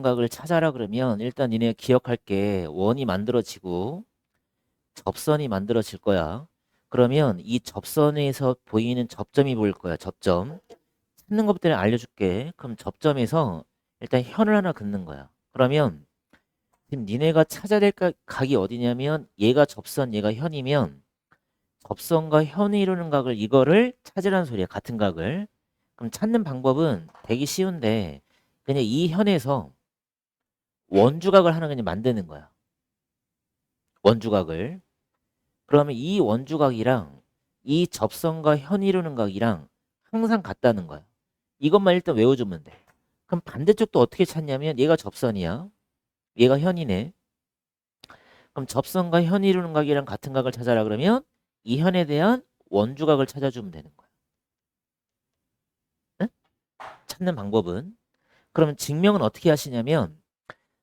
각을 찾아라 그러면 일단 니네가 기억할 게 원이 만들어지고 접선이 만들어질 거야. 그러면 이 접선에서 보이는 접점이 보일 거야. 접점. 찾는 것부터 알려줄게. 그럼 접점에서 일단 현을 하나 긋는 거야. 그러면 지금 니네가 찾아야 될 각이 어디냐면 얘가 접선, 얘가 현이면 접선과 현이 이루는 각을 이거를 찾으라는 소리야. 같은 각을. 그럼 찾는 방법은 되게 쉬운데 그냥 이 현에서 원주각을 하나 그냥 만드는 거야. 원주각을. 그러면 이 원주각이랑 이 접선과 현이 이루는 각이랑 항상 같다는 거야. 이것만 일단 외워주면 돼. 그럼 반대쪽도 어떻게 찾냐면 얘가 접선이야. 얘가 현이네. 그럼 접선과 현이 이루는 각이랑 같은 각을 찾아라 그러면 이 현에 대한 원주각을 찾아주면 되는 거야. 응? 찾는 방법은. 그러면 증명은 어떻게 하시냐면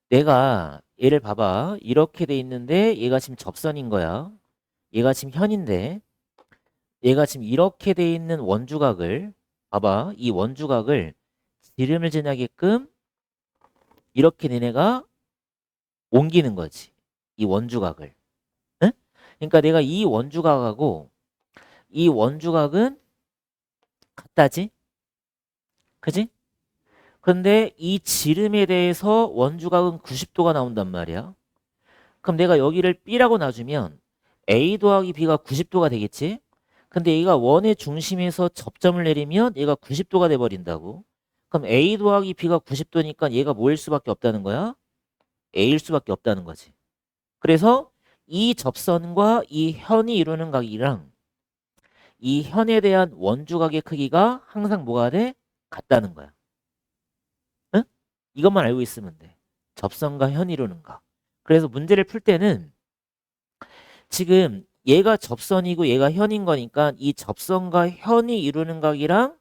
내가 얘를 봐봐. 이렇게 돼 있는데 얘가 지금 접선인 거야. 얘가 지금 현인데 얘가 지금 이렇게 돼 있는 원주각을 봐봐. 이 원주각을 지름을 지나게끔 이렇게 니네가 옮기는 거지. 이 원주각을. 응? 그러니까 내가 이 원주각하고 이 원주각은 같다지? 그지? 근데 이 지름에 대해서 원주각은 90도가 나온단 말이야. 그럼 내가 여기를 B라고 놔주면 A 더하기 B가 90도가 되겠지? 근데 얘가 원의 중심에서 접점을 내리면 얘가 90도가 돼버린다고. 그럼 A 더하기 B가 90도니까 얘가 뭐일 수밖에 없다는 거야? A일 수밖에 없다는 거지. 그래서 이 접선과 이 현이 이루는 각이랑 이 현에 대한 원주각의 크기가 항상 뭐가 돼? 같다는 거야. 응? 이것만 알고 있으면 돼. 접선과 현이 이루는 각. 그래서 문제를 풀 때는 지금 얘가 접선이고 얘가 현인 거니까 이 접선과 현이 이루는 각이랑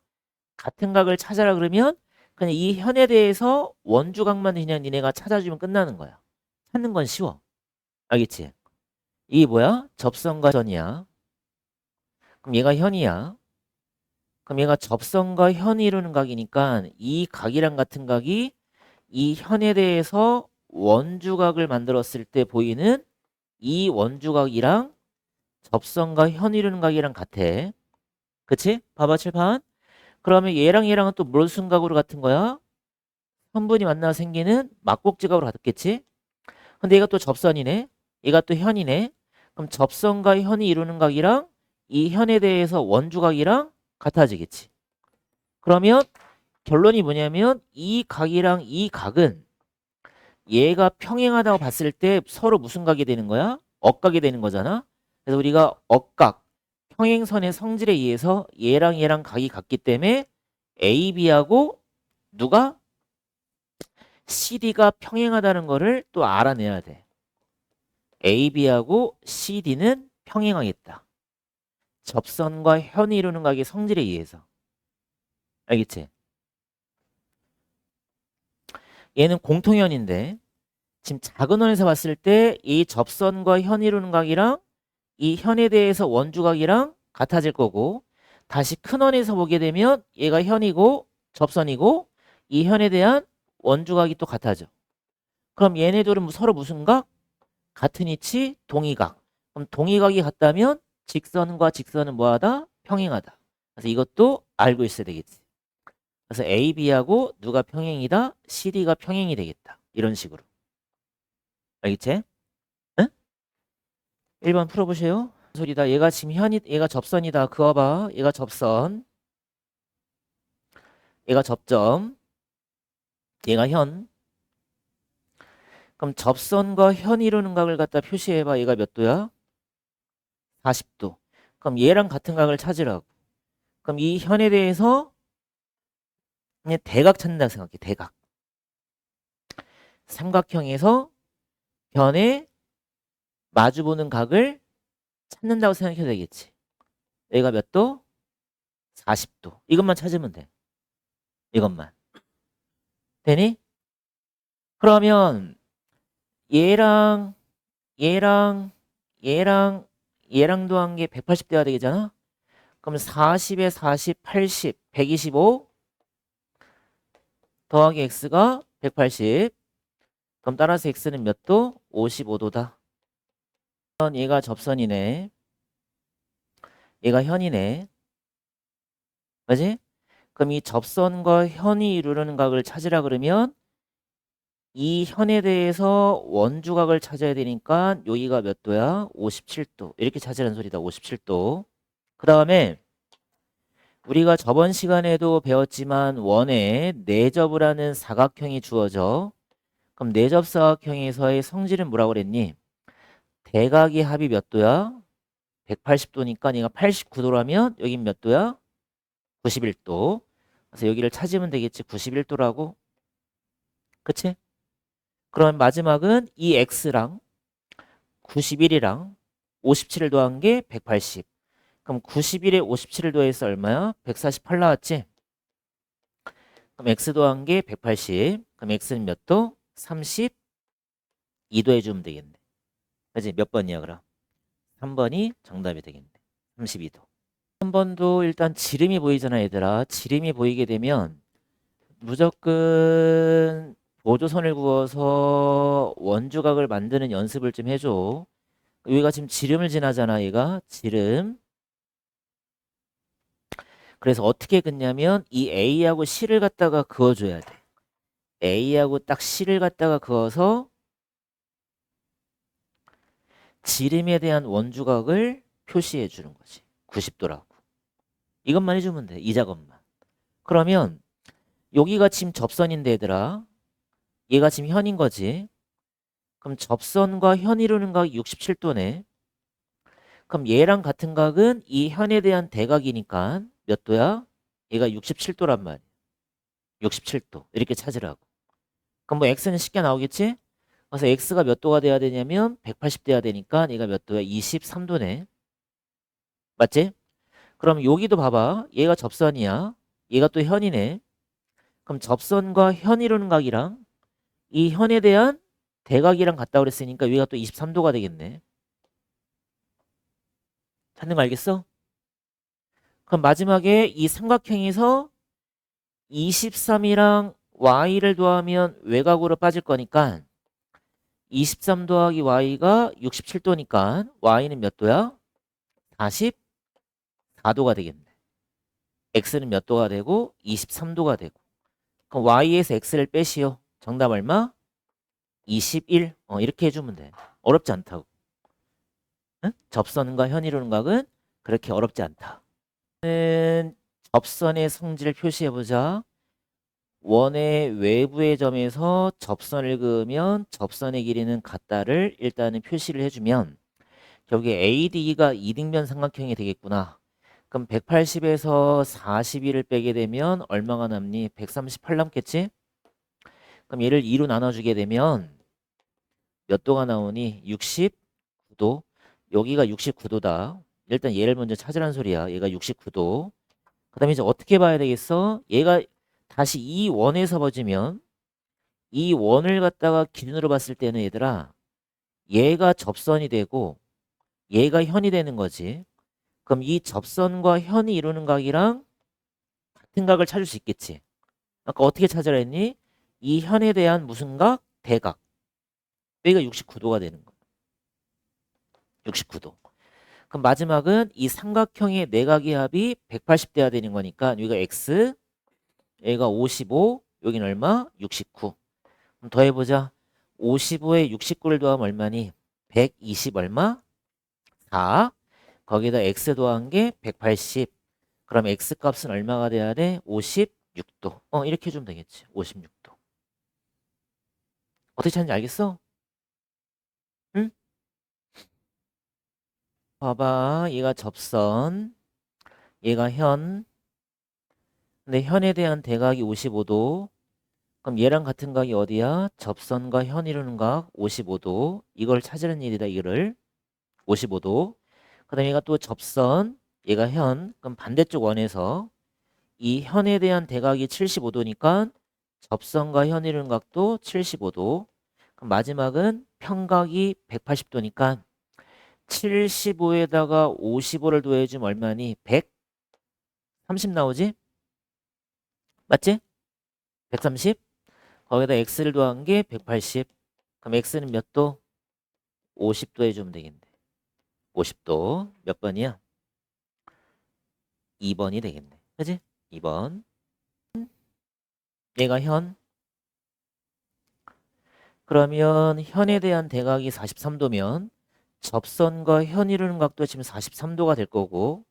같은 각을 찾아라 그러면 그냥 이 현에 대해서 원주각만 그냥 니네가 찾아주면 끝나는 거야. 찾는 건 쉬워. 알겠지? 이게 뭐야? 접선과 전이야. 그럼 얘가 현이야. 그럼 얘가 접선과 현이 이루는 각이니까 이 각이랑 같은 각이 이 현에 대해서 원주각을 만들었을 때 보이는 이 원주각이랑 접선과 현 이루는 각이랑 같아. 그치? 봐봐 칠판. 그러면 얘랑 얘랑은 또 무슨 각으로 같은 거야? 현분이 만나서 생기는 막곡지각으로 같겠지? 근데 얘가 또 접선이네. 얘가 또 현이네. 그럼 접선과 현이 이루는 각이랑 이 현에 대해서 원주각이랑 같아지겠지. 그러면 결론이 뭐냐면 이 각이랑 이 각은 얘가 평행하다고 봤을 때 서로 무슨 각이 되는 거야? 억각이 되는 거잖아. 그래서 우리가 억각, 평행선의 성질에 의해서 얘랑 얘랑 각이 같기 때문에 AB하고 누가? CD가 평행하다는 거를 또 알아내야 돼. AB하고 CD는 평행하겠다. 접선과 현이 이루는 각의 성질에 의해서. 알겠지? 얘는 공통현인데 지금 작은 원에서 봤을 때 이 접선과 현 이루는 각이랑 이 현에 대해서 원주각이랑 같아질 거고 다시 큰 원에서 보게 되면 얘가 현이고 접선이고 이 현에 대한 원주각이 또 같아져. 그럼 얘네들은 서로 무슨 각? 같은 위치 동의각. 그럼 동의각이 같다면 직선과 직선은 뭐하다? 평행하다. 그래서 이것도 알고 있어야 되겠지. 그래서 AB하고 누가 평행이다? CD가 평행이 되겠다. 이런 식으로. 알겠지? 응? 1번 풀어보세요. 소리다. 얘가 지금 얘가 접선이다. 그어봐. 얘가 접선. 얘가 접점. 얘가 현. 그럼 접선과 현 이루는 각을 갖다 표시해봐. 얘가 몇 도야? 40도. 그럼 얘랑 같은 각을 찾으라고. 그럼 이 현에 대해서 그냥 대각 찾는다고 생각해. 대각. 삼각형에서 변에 마주보는 각을 찾는다고 생각해도 되겠지. 얘가 몇 도? 40도. 이것만 찾으면 돼. 이것만. 되니? 그러면 얘랑 얘랑 얘랑 얘랑 더한 게 180대가 되겠잖아? 그럼 40에 40, 80, 125 더하기 x가 180 그럼 따라서 x는 몇 도? 55도다. 얘가 접선이네. 얘가 현이네. 그지? 그럼 이 접선과 현이 이루는 각을 찾으라 그러면 이 현에 대해서 원주각을 찾아야 되니까 여기가 몇 도야? 57도. 이렇게 찾으라는 소리다. 57도. 그 다음에 우리가 저번 시간에도 배웠지만 원에 내접을 하는 사각형이 주어져. 그럼 내접 사각형에서의 성질은 뭐라고 그랬니? 대각의 합이 몇 도야? 180도니까 얘가 89도라면 여긴 몇 도야? 91도. 그래서 여기를 찾으면 되겠지. 91도라고. 그치? 그럼 마지막은 이 x랑 91이랑 57을 더한 게 180. 그럼 91에 57을 더해서 얼마야? 148 나왔지? 그럼 x 더한 게 180. 그럼 x는 몇 도? 32도 해주면 되겠네. 그치? 몇 번이야 그럼? 3번이 정답이 되겠네. 32도. 3번도 일단 지름이 보이잖아 얘들아. 지름이 보이게 되면 무조건 보조선을 그어서 원주각을 만드는 연습을 좀 해줘. 여기가 지금 지름을 지나잖아 얘가. 지름. 그래서 어떻게 긋냐면 이 A하고 C를 갖다가 그어줘야 돼. A하고 딱 C를 갖다가 그어서 지름에 대한 원주각을 표시해 주는 거지. 90도라고. 이것만 해주면 돼. 이 작업만. 그러면 여기가 지금 접선인데 얘들아. 얘가 지금 현인 거지. 그럼 접선과 현 이루는 각이 67도네. 그럼 얘랑 같은 각은 이 현에 대한 대각이니까 몇 도야? 얘가 67도란 말이야. 67도. 이렇게 찾으라고. 그럼 뭐 x는 쉽게 나오겠지? 그래서 x가 몇 도가 돼야 되냐면 180 돼야 되니까 얘가 몇 도야? 23도네. 맞지? 그럼 여기도 봐봐. 얘가 접선이야. 얘가 또 현이네. 그럼 접선과 현 이루는 각이랑 이 현에 대한 대각이랑 같다 그랬으니까 여기가 또 23도가 되겠네. 찾는 거 알겠어? 그럼 마지막에 이 삼각형에서 23이랑 y를 더하면 외곽으로 빠질 거니까 23 더하기 y가 67도니까 y는 몇 도야? 44도가 되겠네. x는 몇 도가 되고 23도가 되고. 그럼 y에서 x를 빼시오. 정답 얼마? 21. 이렇게 해주면 돼. 어렵지 않다고. 응? 접선과 현 이루는 각은 그렇게 어렵지 않다. 접선의 성질을 표시해보자. 원의 외부의 점에서 접선을 그으면 접선의 길이는 같다를 일단은 표시를 해주면 결국에 AD가 이등변 삼각형이 되겠구나. 그럼 180에서 42를 빼게 되면 얼마가 남니? 138 남겠지? 그럼 얘를 2로 나눠주게 되면 몇 도가 나오니? 69도. 여기가 69도다. 일단 얘를 먼저 찾으란 소리야. 얘가 69도. 그 다음에 이제 어떻게 봐야 되겠어? 얘가 다시 이 원에서 봐주면 이 원을 갖다가 기준으로 봤을 때는 얘들아 얘가 접선이 되고 얘가 현이 되는 거지. 그럼 이 접선과 현이 이루는 각이랑 같은 각을 찾을 수 있겠지. 아까 어떻게 찾으라 했니? 이 현에 대한 무슨 각? 대각. 여기가 69도가 되는 거야. 69도. 그럼 마지막은 이 삼각형의 내각의 합이 180 돼야 되는 거니까 여기가 x, 여기가 55, 여기는 얼마? 69. 그럼 더해보자. 55에 69를 더하면 얼마니? 120 얼마? 4. 거기다 x 더한 게 180. 그럼 x 값은 얼마가 돼야 돼? 56도. 이렇게 해주면 되겠지. 56도. 어떻게 찾는지 알겠어? 응? 봐봐. 얘가 접선. 얘가 현. 근데 현에 대한 대각이 55도. 그럼 얘랑 같은 각이 어디야? 접선과 현 이루는 각 55도. 이걸 찾으는 일이다. 이거를. 55도. 그 다음에 얘가 또 접선. 얘가 현. 그럼 반대쪽 원에서 이 현에 대한 대각이 75도니까 접선과 현 이루는 각도 75도. 그럼 마지막은 평각이 180도니까 75에다가 55를 더해주면 얼마니? 130 나오지? 맞지? 130. 거기다 x를 더한 게 180. 그럼 x는 몇 도? 50도 해주면 되겠네. 50도 몇 번이야? 2번이 되겠네. 그지? 2번. 얘가 현. 그러면 현에 대한 대각이 43도면 접선과 현 이루는 각도 지금 43도가 될 거고,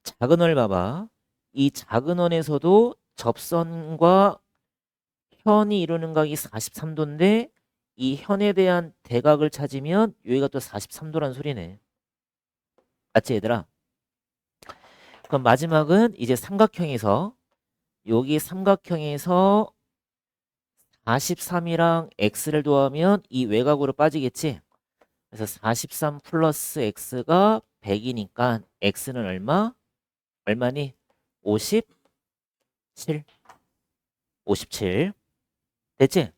작은 원 봐봐. 이 작은 원에서도 접선과 현이 이루는 각이 43도인데 이 현에 대한 대각을 찾으면 여기가 또 43도란 소리네. 맞지 얘들아? 그럼 마지막은 이제 삼각형에서 여기 삼각형에서 43이랑 x를 더하면 이 외곽으로 빠지겠지? 그래서 43 플러스 x가 100이니까 x는 얼마? 얼마니? 57. 57. 됐지?